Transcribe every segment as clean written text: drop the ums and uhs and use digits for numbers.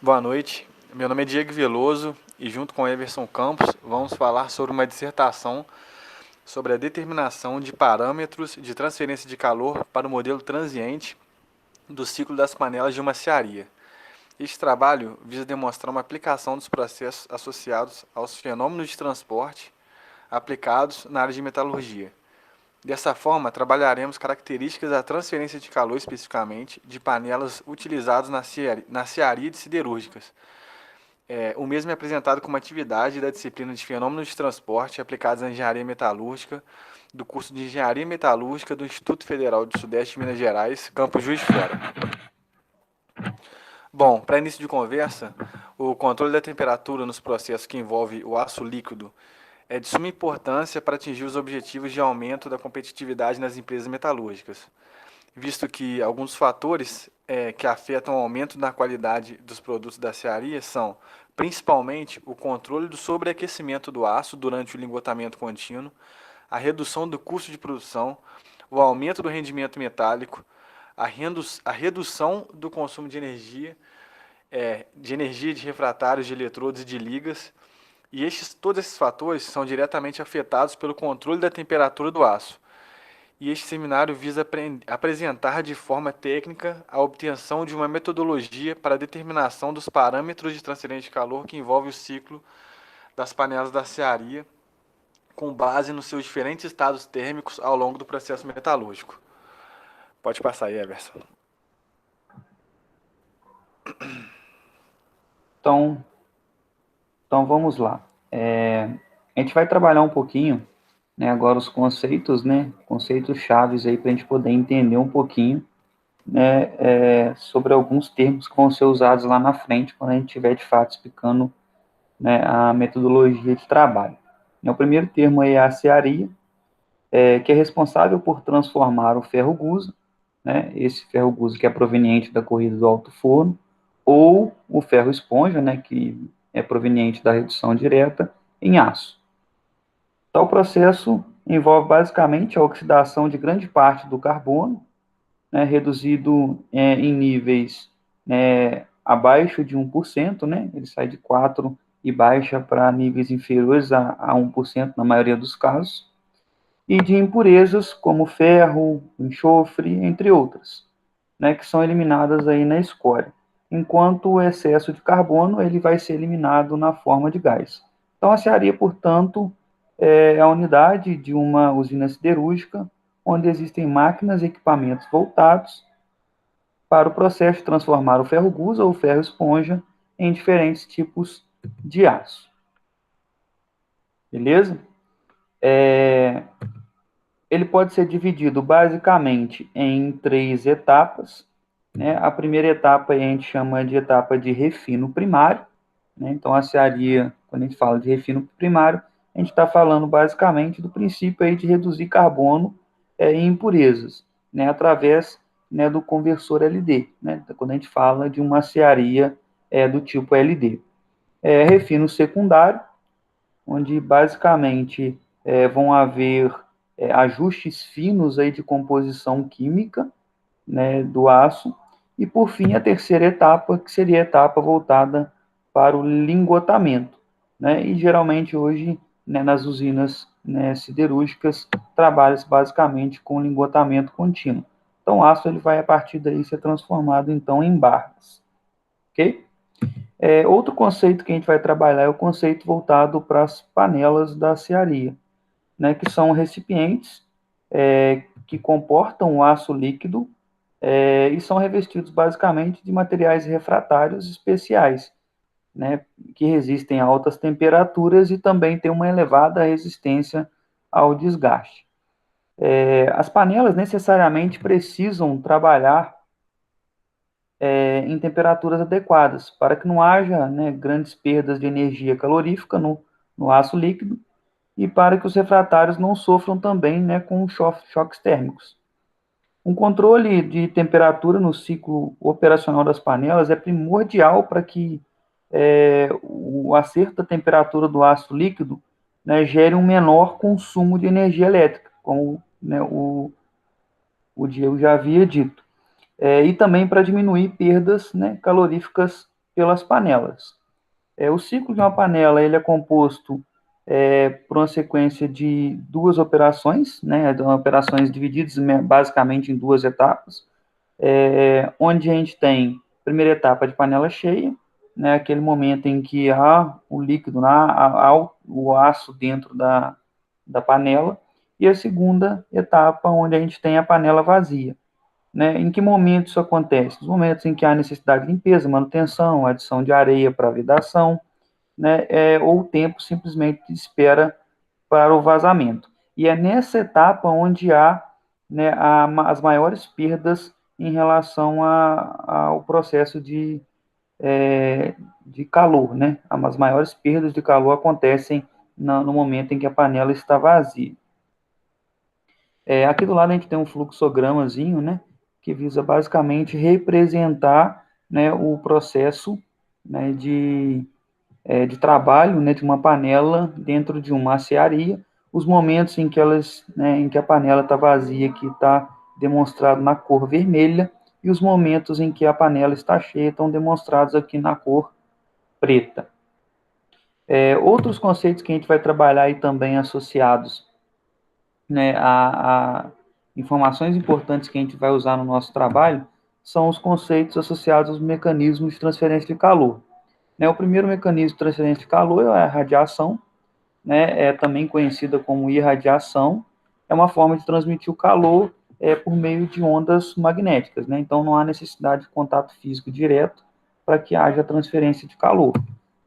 Boa noite, meu nome é Diego Veloso e junto com Everson Campos vamos falar sobre uma dissertação sobre a determinação de parâmetros de transferência de calor para o modelo transiente do ciclo das panelas de uma cearia. Este trabalho visa demonstrar uma aplicação dos processos associados aos fenômenos de transporte aplicados na área de metalurgia. Dessa forma, trabalharemos características da transferência de calor especificamente de panelas utilizadas na cearia de siderúrgicas. O mesmo é apresentado como atividade da disciplina de Fenômenos de Transporte aplicados na Engenharia Metalúrgica, do curso de Engenharia Metalúrgica do Instituto Federal do Sudeste de Minas Gerais, Campus Juiz de Fora. Bom, para início de conversa, o controle da temperatura nos processos que envolve o aço líquido é de suma importância para atingir os objetivos de aumento da competitividade nas empresas metalúrgicas, visto que alguns fatores que afetam o aumento da qualidade dos produtos da cearia são, principalmente, o controle do sobreaquecimento do aço durante o lingotamento contínuo, a redução do custo de produção, o aumento do rendimento metálico, a redução do consumo de energia de refratários, de eletrodos e de ligas, e todos esses fatores são diretamente afetados pelo controle da temperatura do aço. E este seminário visa apresentar de forma técnica a obtenção de uma metodologia para a determinação dos parâmetros de transferência de calor que envolve o ciclo das panelas da cearia, com base nos seus diferentes estados térmicos ao longo do processo metalúrgico. Pode passar aí, Everson. Então, então vamos lá. A gente vai trabalhar um pouquinho, né, agora os conceitos, né, conceitos chaves aí para a gente poder entender um pouquinho, né, sobre alguns termos que vão ser usados lá na frente quando a gente estiver de fato explicando, né, a metodologia de trabalho. O primeiro termo aí é a cearia, que é responsável por transformar o ferro gusa, né, esse ferro gusa que é proveniente da corrida do alto forno, ou o ferro esponja, né, que é proveniente da redução direta, em aço. Tal processo envolve basicamente a oxidação de grande parte do carbono, né, reduzido em níveis abaixo de 1%, né, ele sai de 4% e baixa para níveis inferiores a 1% na maioria dos casos, e de impurezas como ferro, enxofre, entre outras, né, que são eliminadas aí na escória, enquanto o excesso de carbono ele vai ser eliminado na forma de gás. Então, a cearia, portanto, é a unidade de uma usina siderúrgica onde existem máquinas e equipamentos voltados para o processo de transformar o ferro gusa ou ferro esponja em diferentes tipos de aço. Beleza? Ele pode ser dividido basicamente em 3 etapas. Né? A primeira etapa a gente chama de etapa de refino primário. Né? Então, a cearia, quando a gente fala de refino primário, a gente está falando basicamente do princípio aí de reduzir carbono em impurezas, né? Através, né, do conversor LD, né? Quando a gente fala de uma cearia do tipo LD. Refino secundário, onde basicamente vão haver ajustes finos aí de composição química, né, do aço, e por fim a terceira etapa, que seria a etapa voltada para o lingotamento, né, e geralmente hoje, né, nas usinas, né, siderúrgicas trabalha-se basicamente com lingotamento contínuo. Então o aço ele vai a partir daí ser transformado então em barras, ok? Outro conceito que a gente vai trabalhar é o conceito voltado para as panelas da cearia, né, que são recipientes que comportam o aço líquido e são revestidos basicamente de materiais refratários especiais, né, que resistem a altas temperaturas e também têm uma elevada resistência ao desgaste. As panelas necessariamente precisam trabalhar em temperaturas adequadas, para que não haja, né, grandes perdas de energia calorífica no aço líquido e para que os refratários não sofram também, né, com choques térmicos. Um controle de temperatura no ciclo operacional das panelas é primordial para que o acerto da temperatura do aço líquido, né, gere um menor consumo de energia elétrica, como, né, o Diego já havia dito. E também para diminuir perdas, né, caloríficas pelas panelas. O ciclo de uma panela ele é composto por uma sequência de duas operações, né, operações divididas basicamente em duas etapas, onde a gente tem a primeira etapa de panela cheia, né, aquele momento em que há o líquido, há o aço dentro da panela, e a segunda etapa, onde a gente tem a panela vazia. Né? Em que momento isso acontece? Nos momentos em que há necessidade de limpeza, manutenção, adição de areia para vedação, né? Ou o tempo simplesmente de espera para o vazamento. E é nessa etapa onde há, né, as maiores perdas em relação ao processo de calor. Né? As maiores perdas de calor acontecem no momento em que a panela está vazia. Aqui do lado a gente tem um fluxogramazinho, né, que visa basicamente representar, né, o processo, né, de trabalho, né, de uma panela dentro de uma acearia, os momentos em que né, em que a panela está vazia, que está demonstrado na cor vermelha, e os momentos em que a panela está cheia estão demonstrados aqui na cor preta. Outros conceitos que a gente vai trabalhar aí também associados, né, a informações importantes que a gente vai usar no nosso trabalho são os conceitos associados aos mecanismos de transferência de calor. O primeiro mecanismo de transferência de calor é a radiação, né, também conhecida como irradiação, é uma forma de transmitir o calor por meio de ondas magnéticas. Né? Então, não há necessidade de contato físico direto para que haja transferência de calor,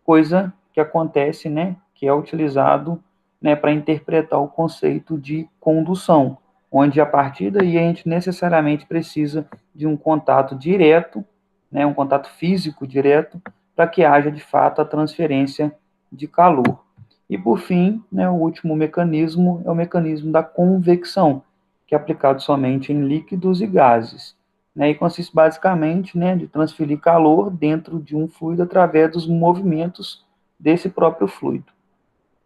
coisa que acontece, né, que é utilizado, né, para interpretar o conceito de condução, onde a partir daí a gente necessariamente precisa de um contato direto, né, um contato físico direto, para que haja de fato a transferência de calor. E por fim, né, o último mecanismo é o mecanismo da convecção, que é aplicado somente em líquidos e gases. Né, e consiste basicamente, né, de transferir calor dentro de um fluido através dos movimentos desse próprio fluido.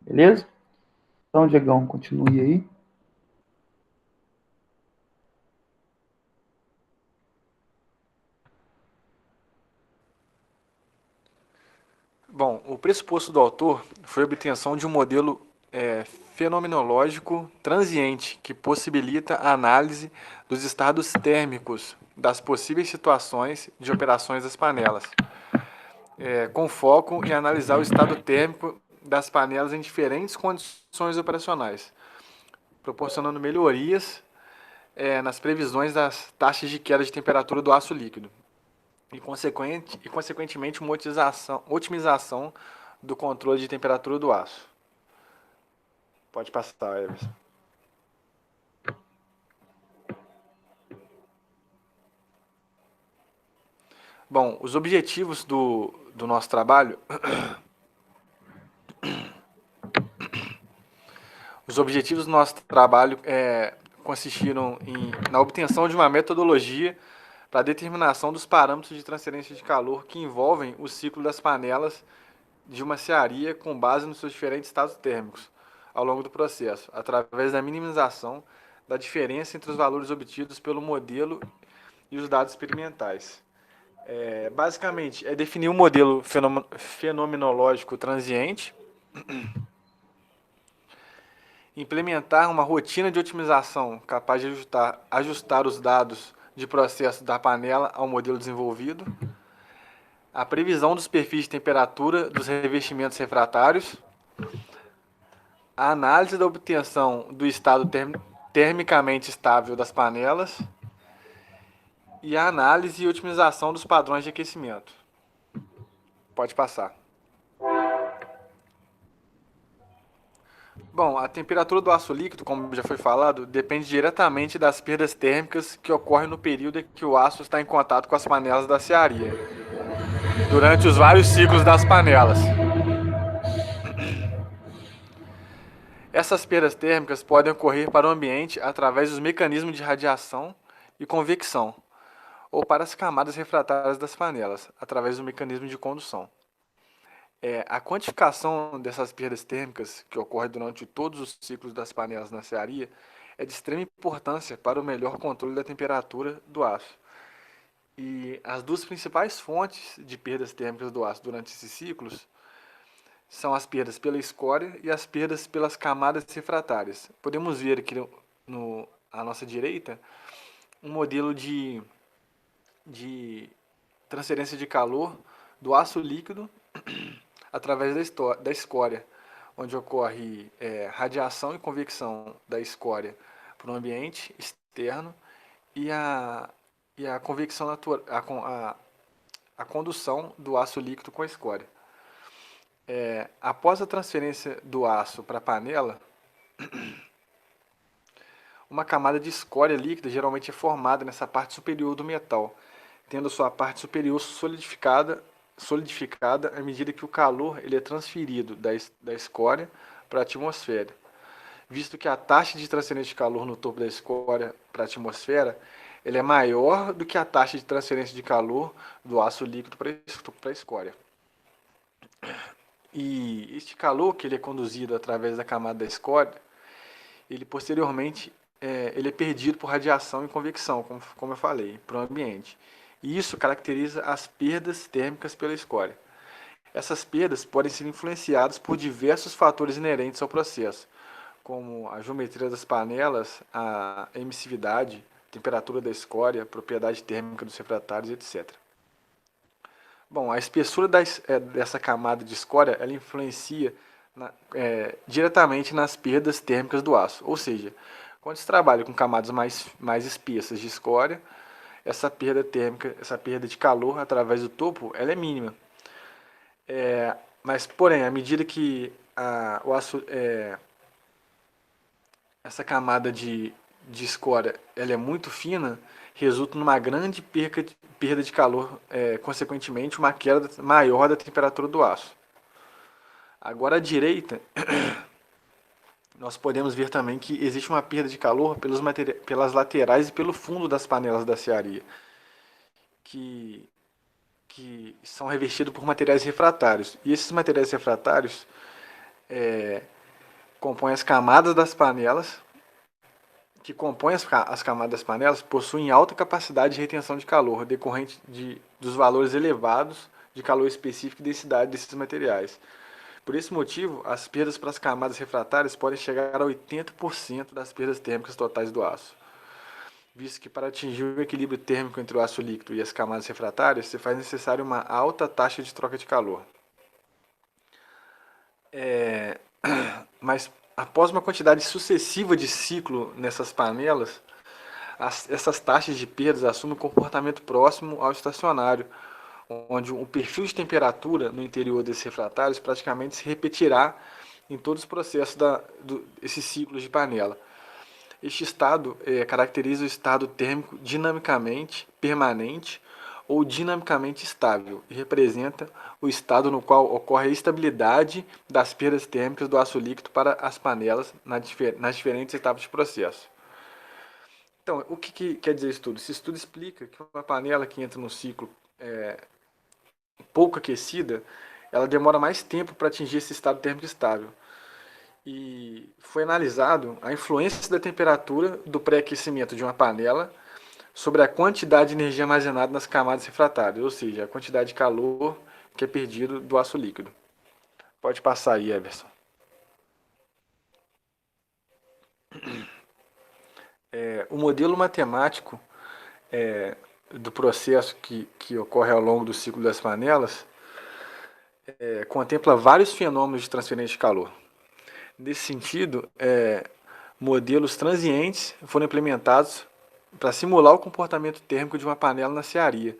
Beleza? Então, Diegão, continue aí. Bom, o pressuposto do autor foi a obtenção de um modelo fenomenológico transiente que possibilita a análise dos estados térmicos das possíveis situações de operações das panelas, com foco em analisar o estado térmico das panelas em diferentes condições operacionais, proporcionando melhorias nas previsões das taxas de queda de temperatura do aço líquido e, consequentemente, uma otimização do controle de temperatura do aço. Pode passar, Everson. Bom, os objetivos do nosso trabalho. Os objetivos do nosso trabalho consistiram na obtenção de uma metodologia para a determinação dos parâmetros de transferência de calor que envolvem o ciclo das panelas de uma cearia com base nos seus diferentes estados térmicos ao longo do processo, através da minimização da diferença entre os valores obtidos pelo modelo e os dados experimentais. Basicamente, é definir um modelo fenomenológico transiente, implementar uma rotina de otimização capaz de ajustar os dados de processo da panela ao modelo desenvolvido, a previsão dos perfis de temperatura dos revestimentos refratários, a análise da obtenção do estado termicamente estável das panelas e a análise e otimização dos padrões de aquecimento. Pode passar. Bom, a temperatura do aço líquido, como já foi falado, depende diretamente das perdas térmicas que ocorrem no período em que o aço está em contato com as panelas da cearia, durante os vários ciclos das panelas. Essas perdas térmicas podem ocorrer para o ambiente através dos mecanismos de radiação e convecção, ou para as camadas refratárias das panelas, através do mecanismo de condução. A quantificação dessas perdas térmicas, que ocorre durante todos os ciclos das panelas na cearia, é de extrema importância para o melhor controle da temperatura do aço. E as duas principais fontes de perdas térmicas do aço durante esses ciclos são as perdas pela escória e as perdas pelas camadas refratárias. Podemos ver aqui à nossa direita um modelo de transferência de calor do aço líquido através da escória, onde ocorre radiação e convecção da escória para o ambiente externo e a convecção natural, a condução do aço líquido com a escória. Após a transferência do aço para a panela, uma camada de escória líquida geralmente é formada nessa parte superior do metal, tendo sua parte superior solidificada à medida que o calor ele é transferido da escória para a atmosfera. Visto que a taxa de transferência de calor no topo da escória para a atmosfera ele é maior do que a taxa de transferência de calor do aço líquido para a escória. E este calor que ele é conduzido através da camada da escória, ele posteriormente ele é perdido por radiação e convecção, como eu falei, para o ambiente. E isso caracteriza as perdas térmicas pela escória. Essas perdas podem ser influenciadas por diversos fatores inerentes ao processo, como a geometria das panelas, a emissividade, temperatura da escória, propriedade térmica dos refratários, etc. Bom, a espessura dessa camada de escória ela influencia diretamente nas perdas térmicas do aço. Ou seja, quando se trabalha com camadas mais espessas de escória, essa perda térmica, essa perda de calor através do topo, ela é mínima. Mas, porém, à medida que o aço, essa camada de escória ela é muito fina, resulta numa grande perda de calor, consequentemente uma queda maior da temperatura do aço. Agora à direita, nós podemos ver também que existe uma perda de calor pelas laterais e pelo fundo das panelas da cearia, que são revestidos por materiais refratários. E esses materiais refratários compõem as camadas das panelas, que compõem as camadas das panelas, possuem alta capacidade de retenção de calor, decorrente dos valores elevados de calor específico e densidade desses materiais. Por esse motivo, as perdas para as camadas refratárias podem chegar a 80% das perdas térmicas totais do aço. Visto que para atingir o equilíbrio térmico entre o aço líquido e as camadas refratárias, se faz necessário uma alta taxa de troca de calor. Mas após uma quantidade sucessiva de ciclo nessas panelas, essas taxas de perdas assumem um comportamento próximo ao estacionário, onde o perfil de temperatura no interior desses refratários praticamente se repetirá em todos os processos desses ciclos de panela. Este estado caracteriza o estado térmico dinamicamente permanente ou dinamicamente estável e representa o estado no qual ocorre a estabilidade das perdas térmicas do aço líquido para as panelas nas diferentes etapas de processo. Então, o que quer dizer isso tudo? Esse estudo explica que uma panela que entra no ciclo pouco aquecida, ela demora mais tempo para atingir esse estado térmico estável. E foi analisado a influência da temperatura do pré-aquecimento de uma panela sobre a quantidade de energia armazenada nas camadas refratárias, ou seja, a quantidade de calor que é perdido do aço líquido. Pode passar aí, Everson. O modelo matemático do processo que ocorre ao longo do ciclo das panelas contempla vários fenômenos de transferência de calor. Nesse sentido, modelos transientes foram implementados para simular o comportamento térmico de uma panela na cearia,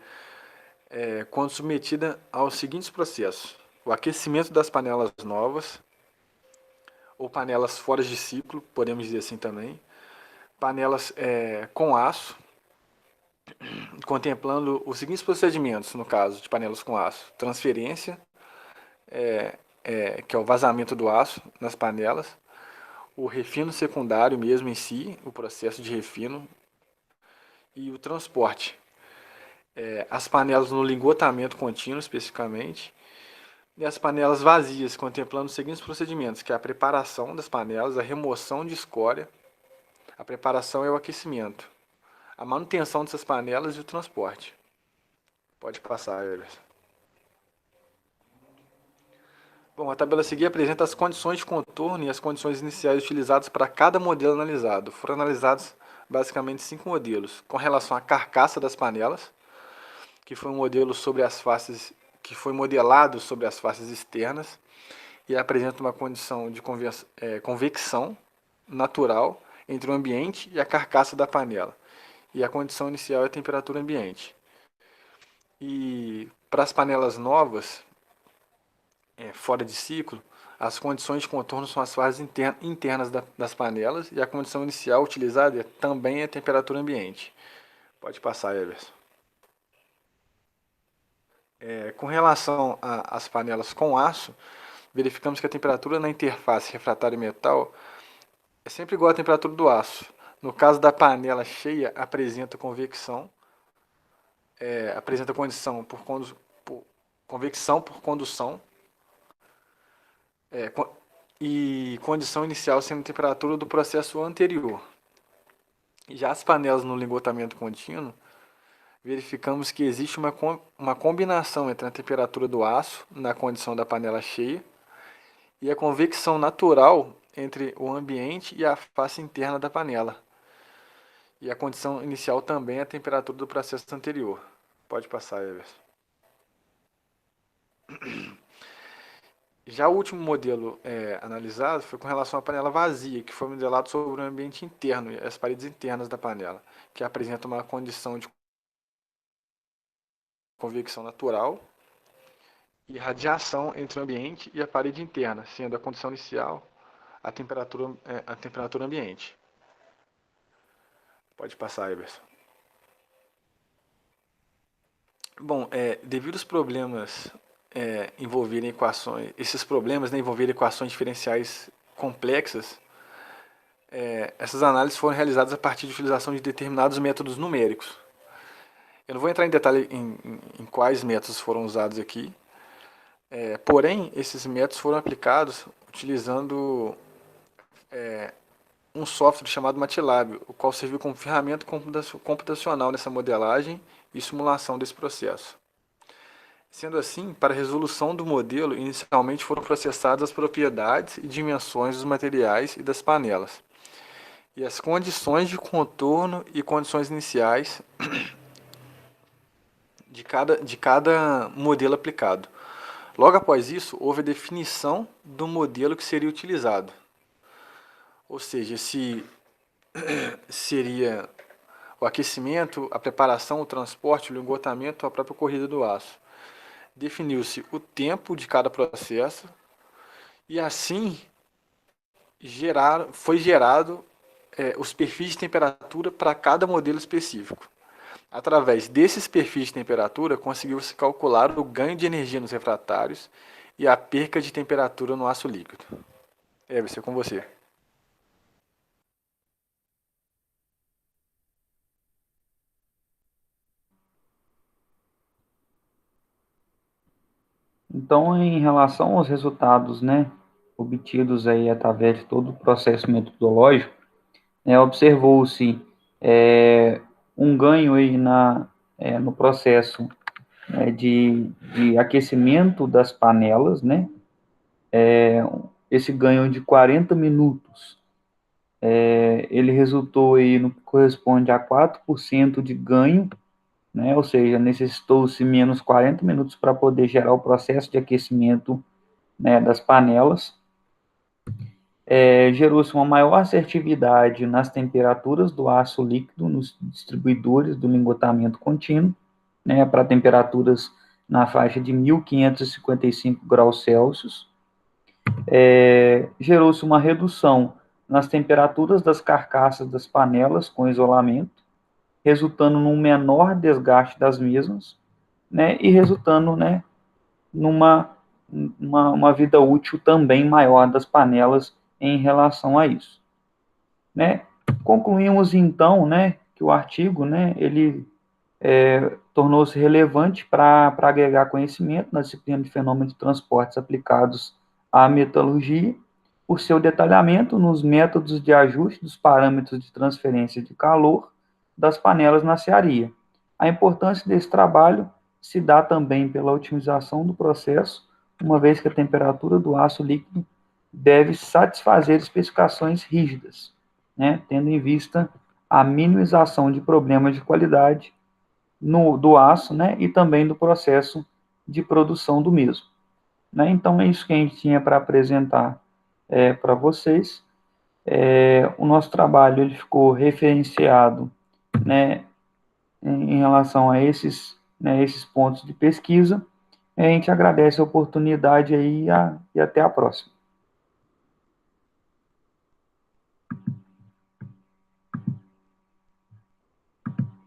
quando submetida aos seguintes processos: o aquecimento das panelas novas, ou panelas fora de ciclo, podemos dizer assim também, panelas com aço, contemplando os seguintes procedimentos, no caso de panelas com aço: transferência, que é o vazamento do aço nas panelas, o refino secundário mesmo em si, o processo de refino, e o transporte. As panelas no lingotamento contínuo, especificamente, e as panelas vazias, contemplando os seguintes procedimentos, que é a preparação das panelas, a remoção de escória, a preparação e o aquecimento, a manutenção dessas panelas e o transporte. Pode passar, Everson. Bom, a tabela a seguir apresenta as condições de contorno e as condições iniciais utilizadas para cada modelo analisado. Foram analisados basicamente 5 modelos, com relação à carcaça das panelas, que foi um modelo sobre as faces, que foi modelado sobre as faces externas e apresenta uma condição de convecção natural entre o ambiente e a carcaça da panela. E a condição inicial é a temperatura ambiente. E para as panelas novas, fora de ciclo, as condições de contorno são as fases internas das panelas e a condição inicial utilizada também é a temperatura ambiente. Pode passar, Everson. Com relação às panelas com aço, verificamos que a temperatura na interface refratário-metal é sempre igual à temperatura do aço. No caso da panela cheia, apresenta convecção, apresenta convecção por condução, e condição inicial sendo a temperatura do processo anterior. Já as panelas no lingotamento contínuo, verificamos que existe uma combinação entre a temperatura do aço na condição da panela cheia e a convecção natural entre o ambiente e a face interna da panela. E a condição inicial também é a temperatura do processo anterior. Pode passar, Everson. Já o último modelo analisado foi com relação à panela vazia, que foi modelado sobre o ambiente interno e as paredes internas da panela, que apresenta uma condição de convecção natural e radiação entre o ambiente e a parede interna, sendo a condição inicial a temperatura ambiente. Pode passar, Everson. Bom, devido aos problemas envolverem equações, esses problemas envolverem equações diferenciais complexas, essas análises foram realizadas a partir de utilização de determinados métodos numéricos. Eu não vou entrar em detalhe em quais métodos foram usados aqui, porém, esses métodos foram aplicados utilizando um software chamado MATLAB, o qual serviu como ferramenta computacional nessa modelagem e simulação desse processo. Sendo assim, para a resolução do modelo, inicialmente foram processadas as propriedades e dimensões dos materiais e das panelas, e as condições de contorno e condições iniciais de cada modelo aplicado. Logo após isso, houve a definição do modelo que seria utilizado. Ou seja, se seria o aquecimento, a preparação, o transporte, o lingotamento, a própria corrida do aço. Definiu-se o tempo de cada processo e assim foi gerado os perfis de temperatura para cada modelo específico. Através desses perfis de temperatura, conseguiu-se calcular o ganho de energia nos refratários e a perca de temperatura no aço líquido. Vai ser com você. Então, em relação aos resultados, né, obtidos aí através de todo o processo metodológico, observou-se um ganho aí no processo de aquecimento das panelas, né, esse ganho de 40 minutos, ele resultou aí no que corresponde a 4% de ganho, né, ou seja, necessitou-se menos 40 minutos para poder gerar o processo de aquecimento, né, das panelas. Gerou-se uma maior assertividade nas temperaturas do aço líquido nos distribuidores do lingotamento contínuo, né, para temperaturas na faixa de 1.555 graus Celsius. Gerou-se uma redução nas temperaturas das carcaças das panelas com isolamento, resultando num menor desgaste das mesmas, né, e resultando, né, numa uma vida útil também maior das panelas em relação a isso, né? Concluímos então, né, que o artigo, né, ele tornou-se relevante para agregar conhecimento na disciplina de fenômenos de transportes aplicados à metalurgia, por seu detalhamento nos métodos de ajuste dos parâmetros de transferência de calor das panelas na cearia. A importância desse trabalho se dá também pela otimização do processo, uma vez que a temperatura do aço líquido deve satisfazer especificações rígidas, né, tendo em vista a minimização de problemas de qualidade do aço, né, e também do processo de produção do mesmo. Né? Então, é isso que a gente tinha para apresentar para vocês. O nosso trabalho ele ficou referenciado, né, em relação a esses pontos de pesquisa. A gente agradece a oportunidade aí e até a próxima.